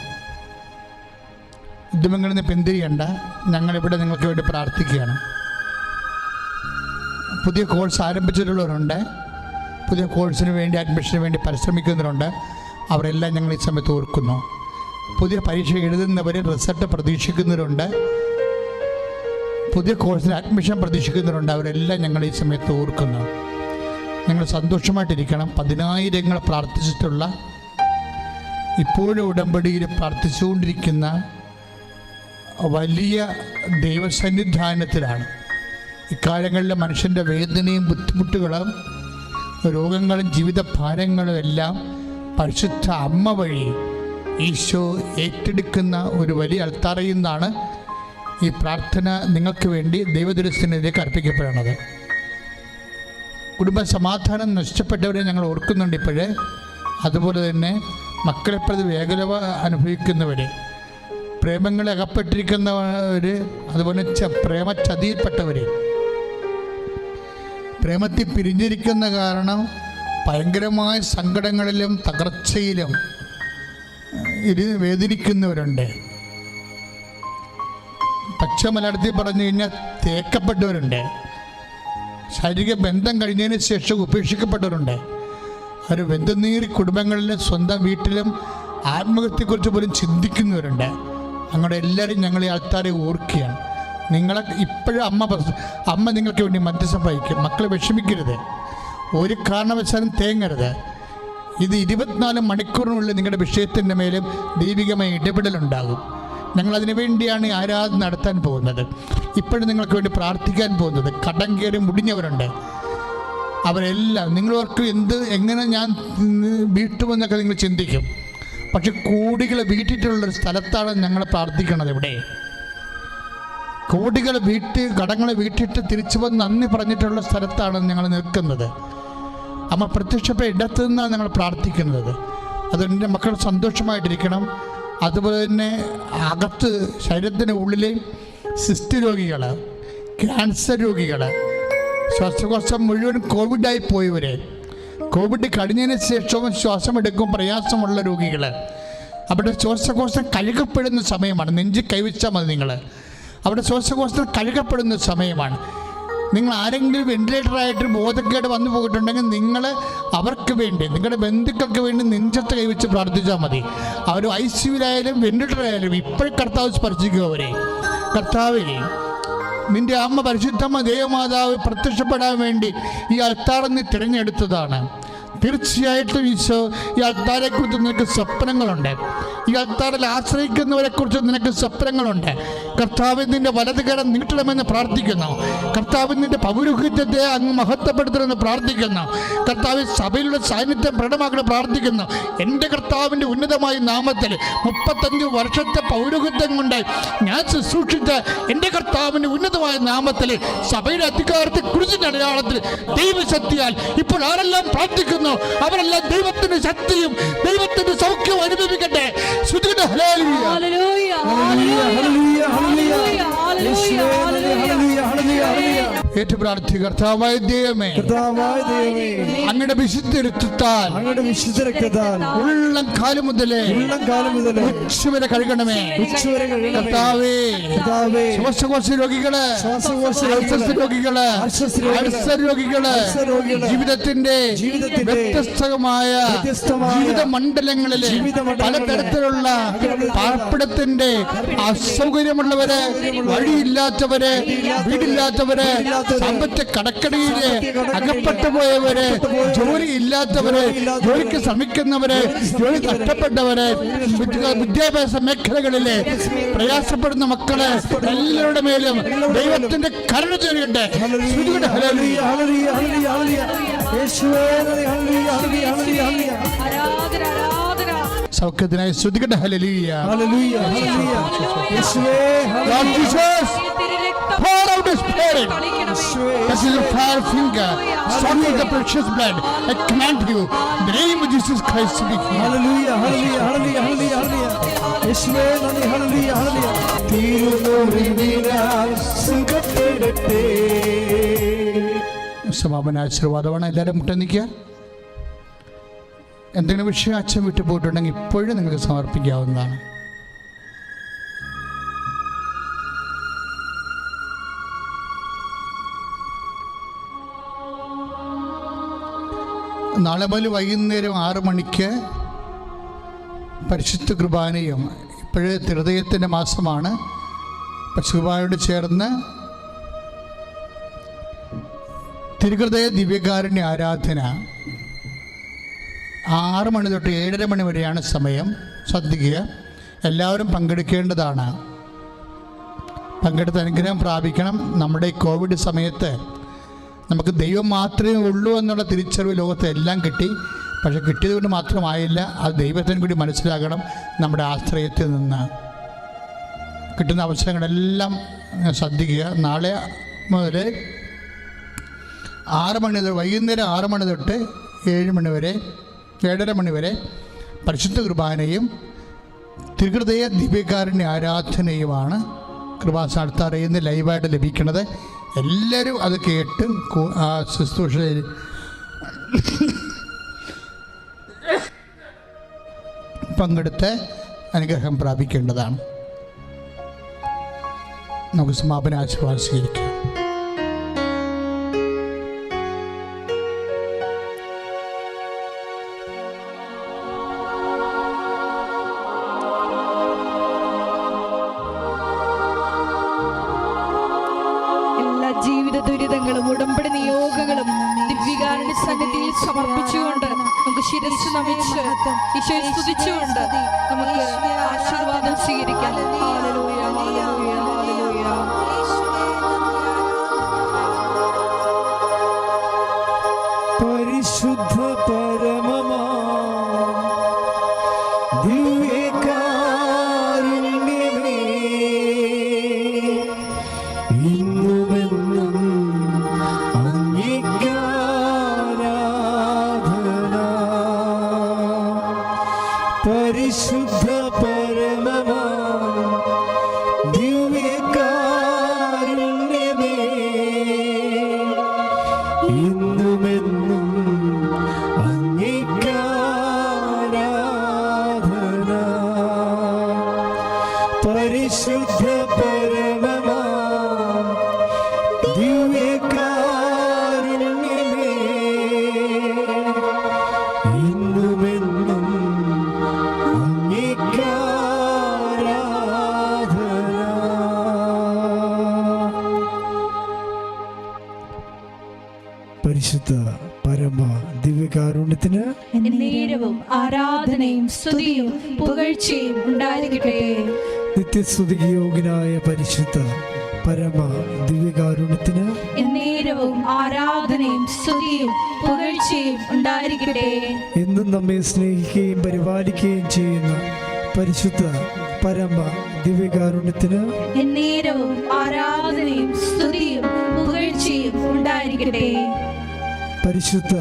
ഉദ്യമങ്ങളിൽ നിന്ന് പിന്തിരിയണ്ട. ഞങ്ങളിവിടെ നിങ്ങൾക്ക് വേണ്ടി പ്രാർത്ഥിക്കുകയാണ്. പുതിയ കോഴ്സ് ആരംഭിച്ചിട്ടുള്ളവരുണ്ട്, പുതിയ കോഴ്സിന് വേണ്ടി അഡ്മിഷന് വേണ്ടി പരിശ്രമിക്കുന്നവരുണ്ട്. അവരെല്ലാം ഞങ്ങൾ ഈ സമയത്ത് ഓർക്കുന്നു. പുതിയ പരീക്ഷ എഴുതുന്നവർ, റിസൾട്ട് പ്രതീക്ഷിക്കുന്നവരുണ്ട്, പുതിയ കോഴ്സിന് അഡ്മിഷൻ പ്രതീക്ഷിക്കുന്നവരുണ്ട്. അവരെല്ലാം ഞങ്ങൾ ഈ സമയത്ത് ഓർക്കുന്നു. നിങ്ങൾ സന്തോഷമായിട്ടിരിക്കണം. 10,000 പ്രാർത്ഥിച്ചിട്ടുള്ള, ഇപ്പോഴും ഉടമ്പടിയിൽ പ്രാർത്ഥിച്ചുകൊണ്ടിരിക്കുന്ന വലിയ ദൈവസന്നിധാനത്തിലാണ്. ഇക്കാലങ്ങളിലെ മനുഷ്യൻ്റെ വേദനയും ബുദ്ധിമുട്ടുകളും രോഗങ്ങളും ജീവിത ഭാരങ്ങളും എല്ലാം പരിശുദ്ധ അമ്മ വഴി ഈശോ ഏറ്റെടുക്കുന്ന ഒരു വലിയ അൾത്താരയിൽ നിന്നാണ് ഈ പ്രാർത്ഥന നിങ്ങൾക്ക് വേണ്ടി ദൈവദുരസ്ഥനിലേക്ക് അർപ്പിക്കപ്പെടുന്നത്. കുടുംബ സമാധാനം നഷ്ടപ്പെട്ടവരെ ഞങ്ങൾ ഓർക്കുന്നുണ്ട് ഇപ്പോഴേ. അതുപോലെ തന്നെ മക്കളെ പ്രതി വേഗത അനുഭവിക്കുന്നവർ, പ്രേമങ്ങളെ അകപ്പെട്ടിരിക്കുന്നവർ, അതുപോലെ പ്രേമചതിയിൽപ്പെട്ടവർ, പ്രേമത്തിൽ പിരിഞ്ഞിരിക്കുന്ന കാരണം ഭയങ്കരമായ സങ്കടങ്ങളിലും തകർച്ചയിലും വേദനിക്കുന്നവരുണ്ട്. പച്ച മലയാളത്തിൽ പറഞ്ഞു കഴിഞ്ഞാൽ തേക്കപ്പെട്ടവരുണ്ട്. ശാരീരിക ബന്ധം കഴിഞ്ഞതിന് ശേഷം ഉപേക്ഷിക്കപ്പെട്ടവരുണ്ട്. അവർ വെന്തുനീറി കുടുംബങ്ങളിലും സ്വന്തം വീട്ടിലും ആത്മഹത്യയെക്കുറിച്ച് പോലും ചിന്തിക്കുന്നവരുണ്ട്. അങ്ങനെ എല്ലാവരും ഞങ്ങൾ ഈ ആൾക്കാരെ ഓർക്കുകയാണ്. നിങ്ങളെ ഇപ്പോഴും അമ്മ നിങ്ങൾക്ക് വേണ്ടി മധ്യസ്ഥം വഹിക്കും. മക്കളെ വിഷമിക്കരുത്, ഒരു കാരണവശാലും തേങ്ങരുത്. ഇത് 24 മണിക്കൂറിനുള്ളിൽ നിങ്ങളുടെ വിഷയത്തിൻ്റെ മേലും ദൈവികമായ ഇടപെടലുണ്ടാകും. ഞങ്ങളതിനു വേണ്ടിയാണ് ഈ ആരാധന നടത്താൻ പോകുന്നത്. ഇപ്പോഴും നിങ്ങൾക്ക് വേണ്ടി പ്രാർത്ഥിക്കാൻ പോകുന്നത്. കടം കയറി മുടിഞ്ഞവരുണ്ട്. അവരെല്ലാം നിങ്ങളവർക്ക് എങ്ങനെ ഞാൻ വീട്ടുമെന്നൊക്കെ നിങ്ങൾ ചിന്തിക്കും. പക്ഷെ കോടികളെ വീട്ടിട്ടുള്ളൊരു സ്ഥലത്താണ് ഞങ്ങൾ പ്രാർത്ഥിക്കുന്നത്. ഇവിടെ കോടികളെ കടങ്ങളെ വീട്ടിട്ട് തിരിച്ചു വന്ന് നന്ദി പറഞ്ഞിട്ടുള്ള സ്ഥലത്താണ് ഞങ്ങൾ നിൽക്കുന്നത്. അമ്മ പ്രത്യക്ഷപ്പെട്ട ഇടത്തു നിന്നാണ് ഞങ്ങൾ പ്രാർത്ഥിക്കുന്നത്. അതുകൊണ്ട് മക്കൾ സന്തോഷമായിട്ടിരിക്കണം. അതുപോലെ തന്നെ അകത്ത് ശരീരത്തിന് ഉള്ളിൽ സിസ്റ്റ് രോഗികൾ, ക്യാൻസർ രോഗികൾ, ശ്വാസകോശം മുഴുവൻ കോവിഡായി പോയവർ, കോവിഡ് കഴിഞ്ഞതിന് ശേഷവും ശ്വാസമെടുക്കും പ്രയാസമുള്ള രോഗികൾ, അവിടെ ശ്വാസകോശം കഴുകപ്പെടുന്ന സമയമാണ്. നെഞ്ച് കൈവച്ചാൽ മതി. നിങ്ങൾ അവിടെ ശ്വാസകോശം കഴുകപ്പെടുന്ന സമയമാണ്. നിങ്ങൾ ആരെങ്കിലും വെന്റിലേറ്ററായിട്ട് ബോധക്കേട് വന്നു പോയിട്ടുണ്ടെങ്കിൽ നിങ്ങൾ അവർക്ക് വേണ്ടി, നിങ്ങളുടെ ബന്ധുക്കൾക്ക് വേണ്ടി നെഞ്ചത്ത് കൈവച്ച് പ്രാർത്ഥിച്ചാൽ മതി. അവർ ICUവിലായാലും വെന്റിലേറ്ററായാലും ഇപ്പോഴും കർത്താവ് സ്പർശിക്കുക അവരെ. കർത്താവേ, നിന്റെ അമ്മ പരിശുദ്ധമ്മ ദേവമാതാവ് പ്രത്യക്ഷപ്പെടാൻ വേണ്ടി ഈ അൾത്താറിൽ നിന്ന് തിരഞ്ഞെടുത്തതാണ്. തീർച്ചയായിട്ടും ഈശോ ഈ അൾത്താരെക്കുറിച്ച് നിനക്ക് സ്വപ്നങ്ങളുണ്ട്. ഈ അൾത്താറിൽ ആശ്രയിക്കുന്നവരെക്കുറിച്ച് നിനക്ക് സ്വപ്നങ്ങളുണ്ട്. കർത്താവ് നിന്റെ വലതുകരം നീട്ടണമെന്ന് പ്രാർത്ഥിക്കുന്നു. കർത്താവ് നിന്റെ പൗരോഹിത്യത്തെ അങ്ങ് മഹത്വപ്പെടുത്തണമെന്ന് പ്രാർത്ഥിക്കുന്നു. കർത്താവ് സഭയിലുള്ള സാന്നിധ്യം പ്രകടമാക്കണം പ്രാർത്ഥിക്കുന്നു. എൻ്റെ കർത്താവിൻ്റെ ഉന്നതമായ നാമത്തിൽ 35 വർഷത്തെ പൗരോഹിത്യം കൊണ്ട് ഞാൻ ശുശ്രൂഷിച്ച എൻ്റെ കർത്താവിൻ്റെ ഉന്നതമായ നാമത്തിൽ സഭയുടെ അധികാരത്തെ കുറിച്ചിന്റെ അടയാളത്തിൽ ദൈവശക്തിയാൽ ഇപ്പോൾ ആരെല്ലാം പ്രാർത്ഥിക്കുന്നു അവരെല്ലാം ദൈവത്തിന്റെ ശക്തിയും ദൈവത്തിന്റെ സൗഖ്യവും അനുഭവിക്കട്ടെ. ഏറ്റു പ്രാർത്ഥി. കർത്താവായ ദൈവമേ, അങ്ങയുടെ വിശുദ്ധ രക്തത്താൽ ഉള്ളം കാലം മുതലേ ഉച്ചവരെ കഴുകണമേ. കർത്താവേ, ശ്വാസകോശ രോഗികള്, രോഗികള് ജീവിതത്തിന്റെ വ്യത്യസ്തമായ ജീവിത മണ്ഡലങ്ങളില് പലതരത്തിലുള്ള പാർപ്പിടത്തിന്റെ അസൗകര്യമുള്ളവര്, വഴിയില്ലാത്തവര്, വീടില്ലാത്തവര്, സാമ്പത്തിക കടക്കടിയില് അകപ്പെട്ടു പോയവര്, ജോലി ഇല്ലാത്തവര്, ജോലിക്ക് ശ്രമിക്കുന്നവര്, ജോലി നഷ്ടപ്പെട്ടവര്, വിദ്യാഭ്യാസ മേഖലകളില് പ്രയാസപ്പെടുന്ന മക്കള് എല്ലാവരുടെ മേലും ദൈവത്തിന്റെ കരുണ ചൊരിയട്ടെ. സൗഖ്യത്തിനായി ശ്രുതികട്ടെ. Hallelujah, hallelujah, hallelujah. യേശുവേ, Lord Jesus, pour out the Spirit. This is a fire finger, son of the precious blood. I command you, in the name of Jesus Christ, to be healed. Hallelujah, hallelujah, hallelujah, hallelujah, hallelujah. യേശുവേ നന്ദി. Hallelujah, hallelujah. തിരുമുറിവിനാൽ സുഖപ്പെടട്ടെ. സമാപന ആശീർവാദമാണ്. എല്ലാവരും മുട്ട നിൽക്കുക. എന്തെങ്കിലും വിഷയം അച്ഛൻ വിട്ടു പോയിട്ടുണ്ടെങ്കിൽ ഇപ്പോഴും നിങ്ങൾക്ക് സമർപ്പിക്കാവുന്നതാണ്. നാളെ മുതൽ വൈകുന്നേരം 6 മണിക്ക് പരിശുദ്ധ കുർബാനയും, ഇപ്പോഴേ ഹൃദയത്തിൻ്റെ മാസമാണ്, പരിശുദ്ധ കുർബാനയോട് ചേർന്ന് തിരുഹൃദയ ദിവ്യകാരുണ്യ ആരാധന 6 മണി തൊട്ട് 7:30 മണി വരെയാണ് സമയം. ശ്രദ്ധിക്കുക, എല്ലാവരും പങ്കെടുക്കേണ്ടതാണ്. പങ്കെടുത്ത് അനുഗ്രഹം പ്രാപിക്കണം. നമ്മുടെ ഈ കോവിഡ് സമയത്ത് നമുക്ക് ദൈവം മാത്രമേ ഉള്ളൂ എന്നുള്ള തിരിച്ചറിവ് ലോകത്തെ എല്ലാം കിട്ടി. പക്ഷെ കിട്ടിയത് കൊണ്ട് മാത്രമായില്ല, അത് ദൈവത്തിന് കൂടി മനസ്സിലാക്കണം. നമ്മുടെ ആശ്രയത്തിൽ നിന്ന് കിട്ടുന്ന അവസരങ്ങളെല്ലാം ശ്രദ്ധിക്കുക. നാളെ മുതൽ 6 മണി വൈകുന്നേരം 6 മണി തൊട്ട് 7 മണി വരെ, 7:30 മണി വരെ പരിശുദ്ധ കുർബാനയും തിരുഹൃദയ ദിവ്യകാരുണ്യ ആരാധനയുമാണ് കൃപാസ്ഥാനത്ത് അറിയുന്ന ലൈവായിട്ട് ലഭിക്കുന്നത്. എല്ലാവരും അത് കേട്ട് ആ ശുശ്രൂഷയിൽ പങ്കെടുത്ത് അനുഗ്രഹം പ്രാപിക്കേണ്ടതാണ്. നമുക്ക് സമാപന ആശീർവാദം സ്വീകരിക്കാം. ദുരിതങ്ങളും ഉടമ്പടി നിയോഗങ്ങളും ദിവ്യകാരുണ്യ സന്നിധിയിൽ സമർപ്പിച്ചുകൊണ്ട് നമുക്ക് ശിരസ്സ് നമിച്ച് ഈശോയെ സ്തുതിച്ചുകൊണ്ട് നമുക്ക് ആശീർവാദം സ്വീകരിക്കാം. Hallelujah, hallelujah, hallelujah. പരിശുദ്ധ പരമമാ ദിവ്യകാരുണ്യമേ, ഇന്നുമെന്നും അംഗീകാരാധന. പരിശുദ്ധ പരമമാ ദിവ്യകാരുണ്യമേ, ഇന്നുമെന്നും അംഗീകാരാധന. പരിശുദ്ധ പരമമാ ദിവ്യകാരുണ്യമേ, ഇന്നുമെന്നും അംഗീകാരാധന. പരിശുദ്ധ പരമ ദിവ്യകാരുണ്യത്തിന് എന്നേരവും ആരാധനയും സ്തുതിയും പുകഴ്ചയും ഉണ്ടായിരിക്കട്ടെ. നിത്യസ്തുതിക്ക് യോഗ്യനായ പരിശുദ്ധ പരമ ദിവ്യകാരുണ്യത്തിന് എന്നേരവും ആരാധനയും സ്തുതിയും പുകഴ്ചയും ഉണ്ടായിരിക്കട്ടെ. എന്നും നമ്മെ സ്നേഹിക്കുകയും പരിപാലിക്കുകയും ചെയ്യുന്ന പരിശുദ്ധ പരമ ദിവ്യകാരുണ്യത്തിന് എന്നേരവും ആരാധനയും സ്തുതിയും പുകഴ്ചയും ഉണ്ടായിരിക്കട്ടെ. പരിശുദ്ധ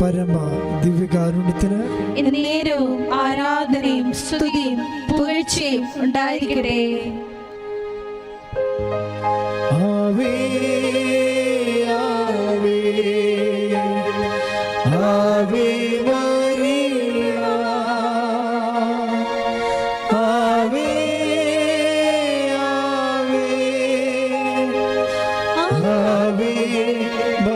പരമ ദിവ്യകാരുണ്യത്തിന് എന്നേരവും ആരാധനയും സ്തുതിയും പുകഴ്ചയും ഉണ്ടായിരിക്കട്ടെ. ആവേ കർത്താവേ